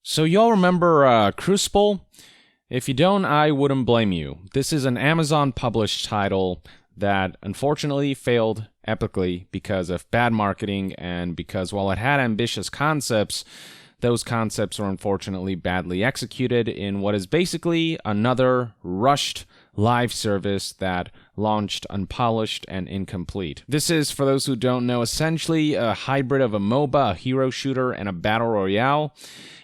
So y'all remember Crucible? If you don't, I wouldn't blame you. This is an Amazon-published title that unfortunately failed epically because of bad marketing and because while it had ambitious concepts, those concepts were unfortunately badly executed in what is basically another rushed live service that launched unpolished and incomplete. This is, for those who don't know, essentially a hybrid of a MOBA, a hero shooter, and a battle royale.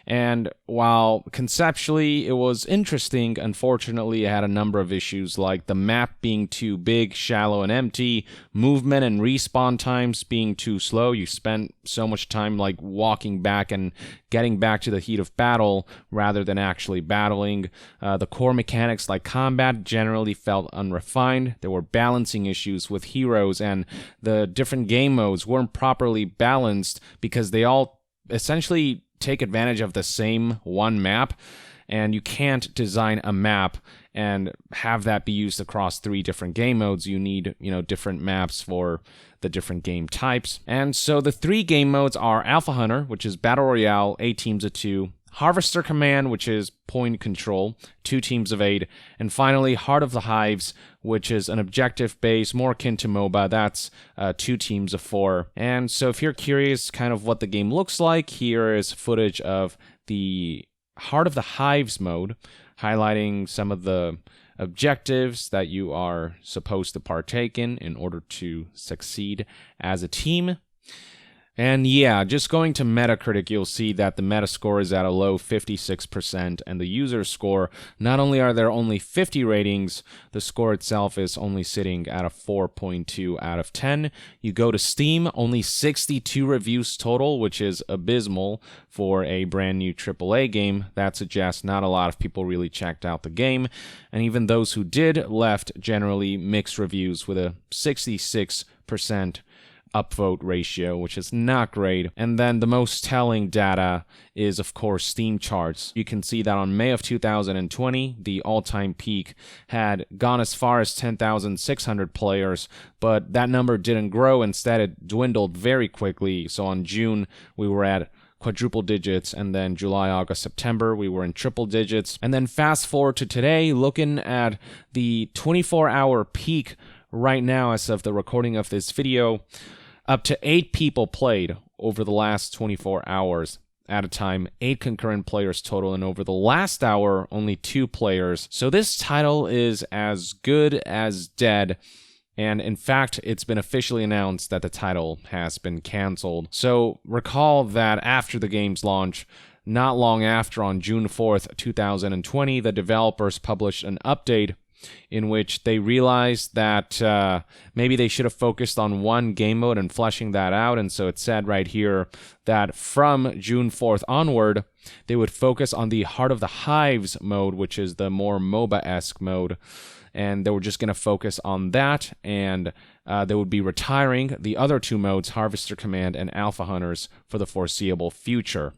And while conceptually it was interesting, unfortunately it had a number of issues like the map being too big, shallow, and empty, movement and respawn times being too slow. You spent so much time like walking back and getting back to the heat of battle rather than actually battling. The core mechanics like combat generally felt unrefined. There were balancing issues with heroes, and the different game modes weren't properly balanced because they all essentially take advantage of the same one map, and you can't design a map and have that be used across 3 different game modes. You need, different maps for the different game types. And so the 3 game modes are Alpha Hunter, which is Battle Royale, 8 teams of 2, Harvester Command, which is point control, 2 teams of 8, and finally Heart of the Hives, which is an objective base, more akin to MOBA, that's 2 teams of 4. And so if you're curious kind of what the game looks like, here is footage of the Heart of the Hives mode, highlighting some of the objectives that you are supposed to partake in order to succeed as a team. And yeah, just going to Metacritic, you'll see that the Metascore is at a low 56%, and the user score, not only are there only 50 ratings, the score itself is only sitting at a 4.2 out of 10. You go to Steam, only 62 reviews total, which is abysmal for a brand new AAA game. That suggests not a lot of people really checked out the game, and even those who did left generally mixed reviews with a 66% upvote ratio, which is not great. And then the most telling data is, of course, Steam charts. You can see that on May of 2020, the all-time peak had gone as far as 10,600 players, but that number didn't grow. Instead, it dwindled very quickly. So on June, we were at quadruple digits, and then July, August, September, we were in triple digits. And then fast forward to today, looking at the 24-hour peak right now as of the recording of this video, up to 8 people played over the last 24 hours at a time, 8 concurrent players total, and over the last hour, only 2 players. So this title is as good as dead, and in fact, it's been officially announced that the title has been canceled. So recall that after the game's launch, not long after, on June 4th, 2020, the developers published an update in which they realized that maybe they should have focused on one game mode and fleshing that out. And so it said right here that from June 4th onward, they would focus on the Heart of the Hives mode, which is the more MOBA-esque mode. And they were just going to focus on that, and they would be retiring the other 2 modes, Harvester Command and Alpha Hunters, for the foreseeable future.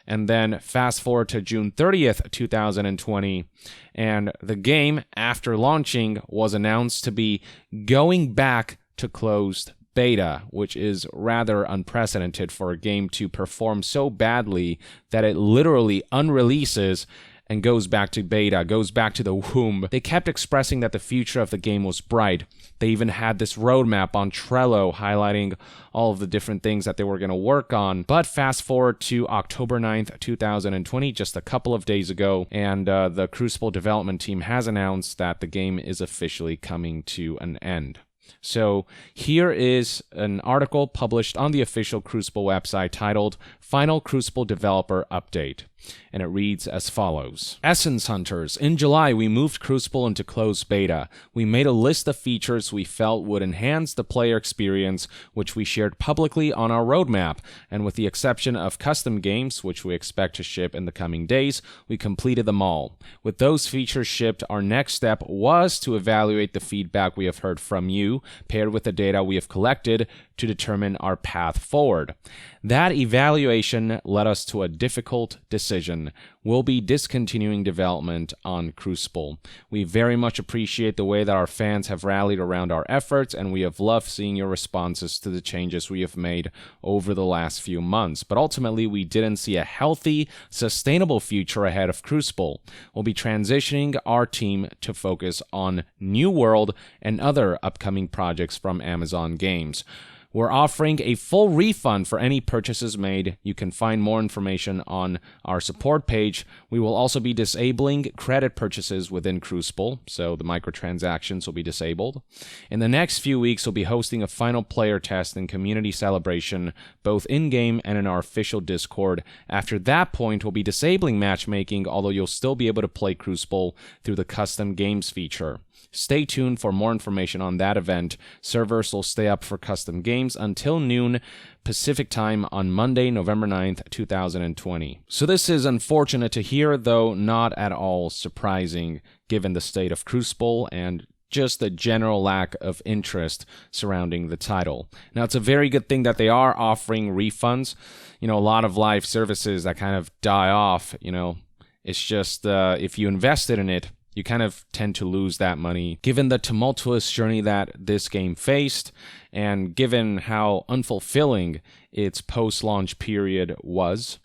And then fast forward to June 30th, 2020, and the game, after launching, was announced to be going back to closed beta, which is rather unprecedented for a game to perform so badly that it literally unreleases and goes back to beta, goes back to the womb. They kept expressing that the future of the game was bright. They even had this roadmap on Trello highlighting all of the different things that they were going to work on. But fast forward to October 9th, 2020, just a couple of days ago, and the Crucible development team has announced that the game is officially coming to an end. So here is an article published on the official Crucible website titled Final Crucible Developer Update. And it reads as follows. Essence Hunters. In July, we moved Crucible into closed beta. We made a list of features we felt would enhance the player experience, which we shared publicly on our roadmap. And with the exception of custom games, which we expect to ship in the coming days, we completed them all. With those features shipped, our next step was to evaluate the feedback we have heard from you, paired with the data we have collected, to determine our path forward. That evaluation led us to a difficult decision. decision will be discontinuing development on Crucible. We very much appreciate the way that our fans have rallied around our efforts, and we have loved seeing your responses to the changes we have made over the last few months. But ultimately, we didn't see a healthy, sustainable future ahead of Crucible. We'll be transitioning our team to focus on New World and other upcoming projects from Amazon Games. We're offering a full refund for any purchases made. You can find more information on our support page. We will also be disabling credit purchases within Crucible, so the microtransactions will be disabled. In the next few weeks, we'll be hosting a final player test and community celebration, both in-game and in our official Discord. After that point, we'll be disabling matchmaking, although you'll still be able to play Crucible through the custom games feature. Stay tuned for more information on that event. Servers will stay up for custom games until noon Pacific time on Monday, November 9th, 2020. So this is unfortunate to hear, though not at all surprising given the state of Crucible and just the general lack of interest surrounding the title. Now, it's a very good thing that they are offering refunds. A lot of live services that kind of die off, it's just if you invested in it, you kind of tend to lose that money. Given the tumultuous journey that this game faced, and given how unfulfilling its post-launch period was,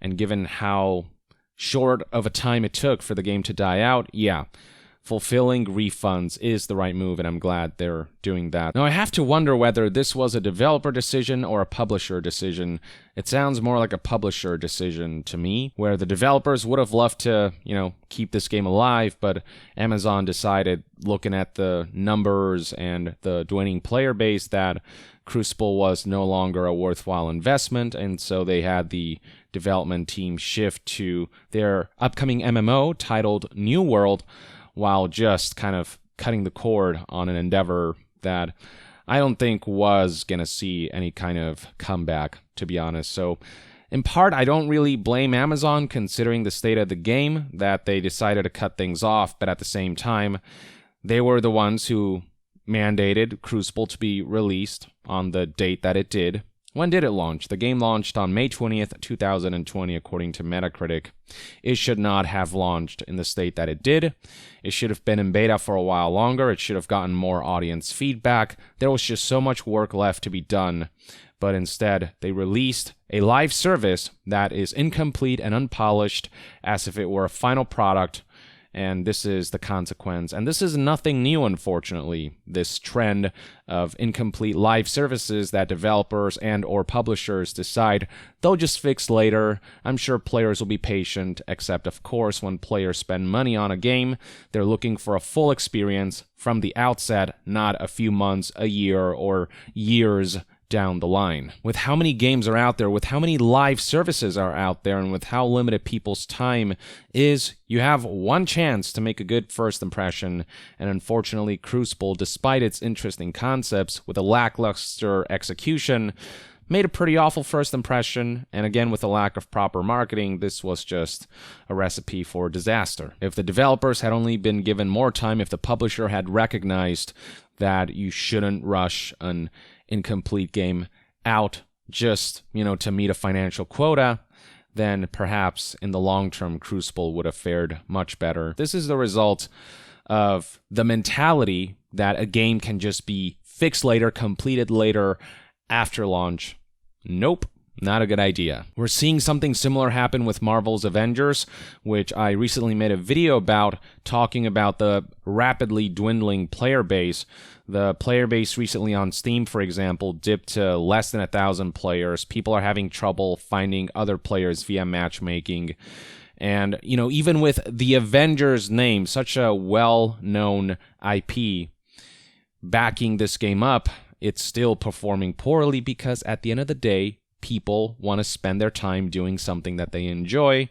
and given how short of a time it took for the game to die out, yeah, fulfilling refunds is the right move, and I'm glad they're doing that. Now, I have to wonder whether this was a developer decision or a publisher decision. It sounds more like a publisher decision to me, where the developers would have loved to, keep this game alive, but Amazon decided, looking at the numbers and the dwindling player base, that Crucible was no longer a worthwhile investment, and so they had the development team shift to their upcoming MMO titled New World, while just kind of cutting the cord on an endeavor that I don't think was going to see any kind of comeback, to be honest. So, in part, I don't really blame Amazon, considering the state of the game, that they decided to cut things off, but at the same time, they were the ones who mandated Crucible to be released on the date that it did. When did it launch? The game launched on May 20th, 2020, according to Metacritic. It should not have launched in the state that it did. It should have been in beta for a while longer. It should have gotten more audience feedback. There was just so much work left to be done. But instead, they released a live service that is incomplete and unpolished, as if it were a final product. And this is the consequence. And this is nothing new, unfortunately, this trend of incomplete live services that developers and or publishers decide they'll just fix later. I'm sure players will be patient, except, of course, when players spend money on a game, they're looking for a full experience from the outset, not a few months, a year, or years down the line. With how many games are out there, with how many live services are out there, and with how limited people's time is, you have one chance to make a good first impression, and unfortunately Crucible, despite its interesting concepts, with a lackluster execution, made a pretty awful first impression, and again with a lack of proper marketing, this was just a recipe for disaster. If the developers had only been given more time, if the publisher had recognized that you shouldn't rush an incomplete game out just, to meet a financial quota, then perhaps in the long term Crucible would have fared much better. This is the result of the mentality that a game can just be fixed later, completed later, after launch. Nope. Not a good idea. We're seeing something similar happen with Marvel's Avengers, which I recently made a video about, talking about the rapidly dwindling player base. The player base recently on Steam, for example, dipped to less than 1,000 players. People are having trouble finding other players via matchmaking. And, even with the Avengers name, such a well-known IP, backing this game up, it's still performing poorly because at the end of the day, people want to spend their time doing something that they enjoy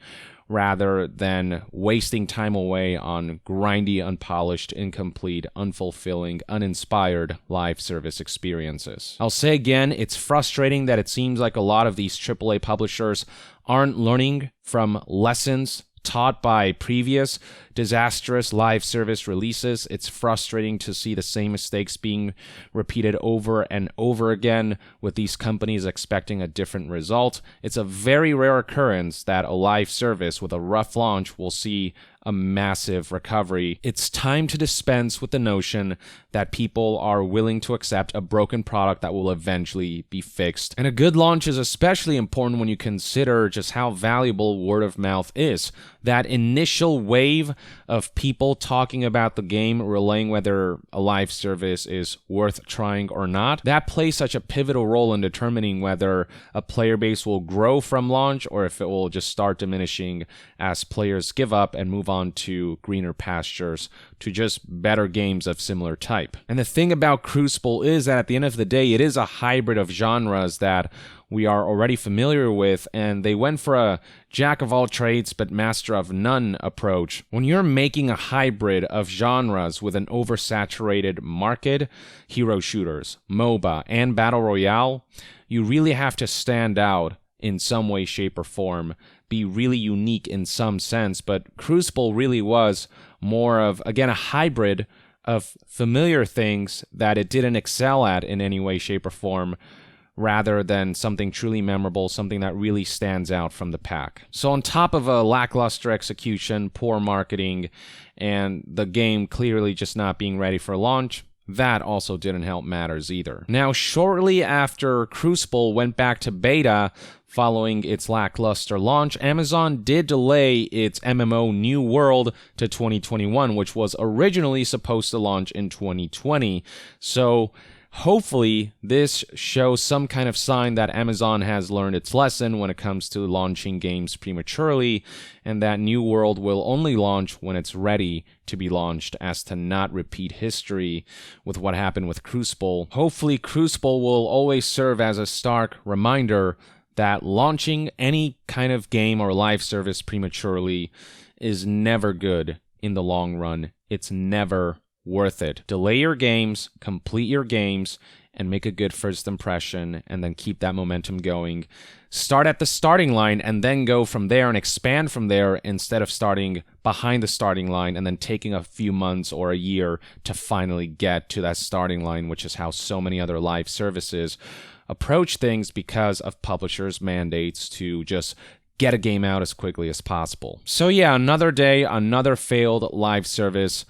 rather than wasting time away on grindy, unpolished, incomplete, unfulfilling, uninspired live service experiences. I'll say again, it's frustrating that it seems like a lot of these AAA publishers aren't learning from lessons Taught by previous disastrous live service releases, it's frustrating to see the same mistakes being repeated over and over again, with these companies expecting a different result. It's a very rare occurrence that a live service with a rough launch will see a massive recovery. It's time to dispense with the notion that people are willing to accept a broken product that will eventually be fixed. And a good launch is especially important when you consider just how valuable word of mouth is. That initial wave of people talking about the game, relaying whether a live service is worth trying or not, that plays such a pivotal role in determining whether a player base will grow from launch or if it will just start diminishing as players give up and move on to greener pastures, to just better games of similar type. And the thing about Crucible is that at the end of the day, it is a hybrid of genres that we are already familiar with, and they went for a jack of all trades but master of none approach. When you're making a hybrid of genres with an oversaturated market, hero shooters, MOBA, and Battle Royale, you really have to stand out in some way, shape, or form, be really unique in some sense. But Crucible really was more of, again, a hybrid of familiar things that it didn't excel at in any way, shape, or form, rather than something truly memorable, something that really stands out from the pack. So on top of a lackluster execution, poor marketing, and the game clearly just not being ready for launch, that also didn't help matters either. Now, shortly after Crucible went back to beta following its lackluster launch, Amazon did delay its MMO New World to 2021, which was originally supposed to launch in 2020. So hopefully, this shows some kind of sign that Amazon has learned its lesson when it comes to launching games prematurely, and that New World will only launch when it's ready to be launched, as to not repeat history with what happened with Crucible. Hopefully, Crucible will always serve as a stark reminder that launching any kind of game or live service prematurely is never good in the long run. It's never worth it. Delay your games, complete your games, and make a good first impression, and then keep that momentum going. Start at the starting line and then go from there and expand from there, instead of starting behind the starting line and then taking a few months or a year to finally get to that starting line, which is how so many other live services approach things because of publishers' mandates to just get a game out as quickly as possible. So yeah, another day, another failed live service.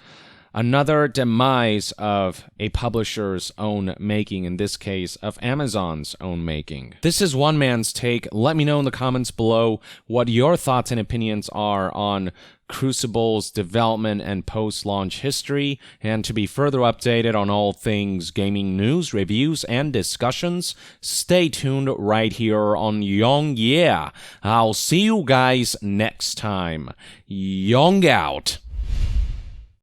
Another demise of a publisher's own making, in this case of Amazon's own making. This is one man's take. Let me know in the comments below what your thoughts and opinions are on Crucible's development and post-launch history, and to be further updated on all things gaming news, reviews, and discussions, stay tuned right here on Young Yeah. I'll see you guys next time. Young out.